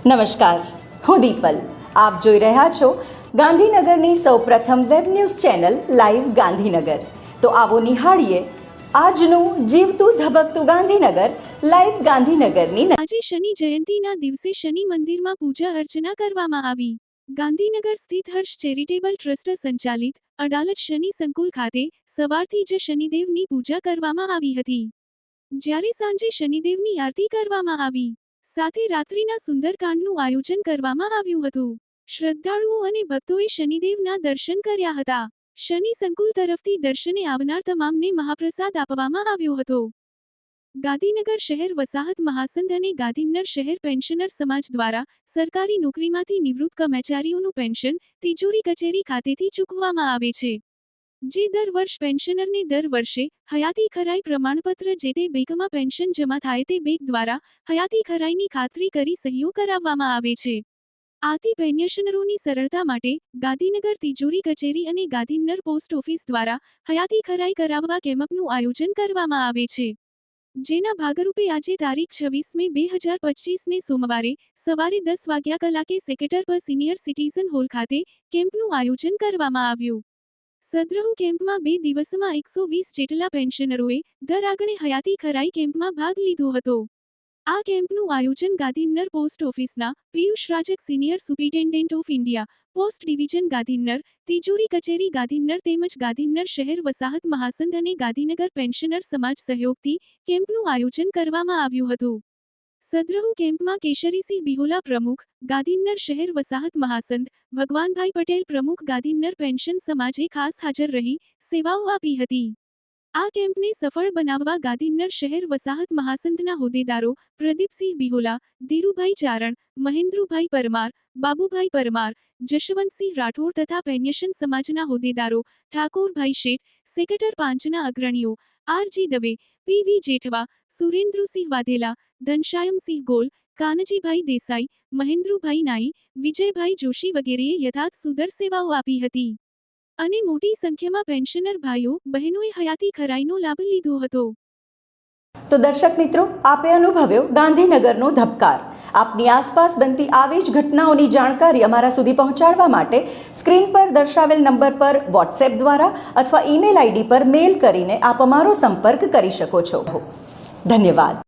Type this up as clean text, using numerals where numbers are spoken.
નમસ્કાર, હું દીપલ. આપ જોઈ રહ્યા છો ગાંધીનગરની સૌપ્રથમ web news channel live Gandhinagar. તો આવો નિહાળીએ આજનું જીવતું ધબકતું ગાંધીનગર લાઈવ ગાંધીનગરની. આજે શનિ જયંતીના દિવસે શનિ મંદિરમાં પૂજા અર્ચના કરવામાં આવી. ગાંધીનગર સ્થિત હર્ષ ચેરિટેબલ ટ્રસ્ટ સંચાલિત અડાલજ શનિ સંકુલ ખાતે સવારથી જ શનિદેવની પૂજા કરવામાં આવી હતી, જ્યારે સાંજે શનિદેવની આરતી કરવામાં આવી. સાથે રાત્રિના સુંદરકાંડનું આયોજન કરવામાં આવ્યું હતું. શ્રદ્ધાળુઓ અને ભક્તોએ શનિદેવના દર્શન કર્યા હતા. શનિ સંકુલ તરફથી દર્શને આવનાર તમામને મહાપ્રસાદ આપવામાં આવ્યો હતો. ગાંધીનગર શહેર વસાહત મહાસંઘ અને ગાંધીનગર શહેર પેન્શનર સમાજ દ્વારા સરકારી નોકરીમાંથી નિવૃત્ત કર્મચારીઓનું પેન્શન તિજોરી કચેરી ખાતેથી ચૂકવવામાં આવે છે, જે દર વર્ષ પેન્શનરને દર વર્ષે હયાતી ખરાઈ પ્રમાણપત્ર જે તે બેંકમાં પેન્શન જમા થાય તે બેંક દ્વારા હયાતી ખરાઈની ખાતરી કરી સહીઓ કરાવવામાં આવે છે. આથી પેન્શનરોની સરળતા માટે ગાંધીનગર તિજોરી કચેરી અને ગાંધીનગર પોસ્ટ ઓફિસ દ્વારા હયાતી ખરાઈ કરાવવા કેમ્પનું આયોજન કરવામાં આવે છે, જેના ભાગરૂપે આજે તારીખ 26 મે 2025ને સોમવારે સવારે 10 વાગ્યા કલાકે સેક્ટર પર સિનિયર સિટીઝન હોલ ખાતે કેમ્પનું આયોજન કરવામાં આવ્યું. સદ્રહુ કેમ્પમાં 2 દિવસમાં 120 જેટલા પેન્શનરોએ દર આંગણે હયાતી ખરાઈ કેમ્પમાં ભાગ લીધો હતો. આ કેમ્પનું આયોજન ગાંધીનગર પોસ્ટ ઓફિસના Piyush Rajak senior superintendent of India post division Gandhinagar તિજોરી કચેરી ગાંધીનગર તેમજ ગાંધીનગર શહેર વસાહત મહાસંઘ અને ગાંધીનગર પેન્શનર સમાજ સહયોગથી કેમ્પનું આયોજન કરવામાં આવ્યું હતું. સદ્રહુ કેમ્પમાં કેશરીસિંહ બિહોલા પ્રમુખ ગાંધીનગર શહેર વસાહત મહાસંઘ, ભગવાનભાઈ પટેલ પ્રમુખ ગાંધીનગર પેન્શન સમાજે ખાસ હાજર રહી સેવાઓ આપી હતી. આ કેમ્પને સફળ બનાવવા ગાંધીનગર શહેર વસાહત મહાસંઘના હોદ્દેદારો પ્રદીપસિંહ બિહોલા, ધીરુભાઈ ચારણ, મહેન્દ્રુભાઈ પરમાર, બાબુભાઈ પરમાર, જશવંતસિંહ રાઠોડ તથા પેન્શન સમાજના હોદ્દેદારો ઠાકોરભાઈ શેઠ, સેક્ટર 5ના અગ્રણીઓ આર.જી. દવે, પી.વી. જેઠવા, સુરેન્દ્રસિંહ વાઘેલા, ઘનશ્યામસિંહ ગોલ, કાનજીભાઈ દેસાઈ, મહેન્દ્રુભાઈ નાઈ, વિજયભાઈ જોશી વગેરેએ યથાર્થ સુંદર સેવાઓ આપી હતી અને મોટી સંખ્યામાં પેન્શનર ભાઈઓ બહેનોએ હયાતી ખરાઈનો લાભ લીધો હતો. તો દર્શક મિત્રો, આપે અનુભવ્યો ગાંધીનગરનો ધબકાર. આપની આસપાસ બનતી આવી જ ઘટનાઓની જાણકારી અમારા સુધી પહોંચાડવા માટે સ્ક્રીન પર દર્શાવેલ નંબર પર વોટ્સએપ દ્વારા અથવા ઈમેલ આઈડી પર મેલ કરીને આપ અમારો સંપર્ક કરી શકો છો. ધન્યવાદ.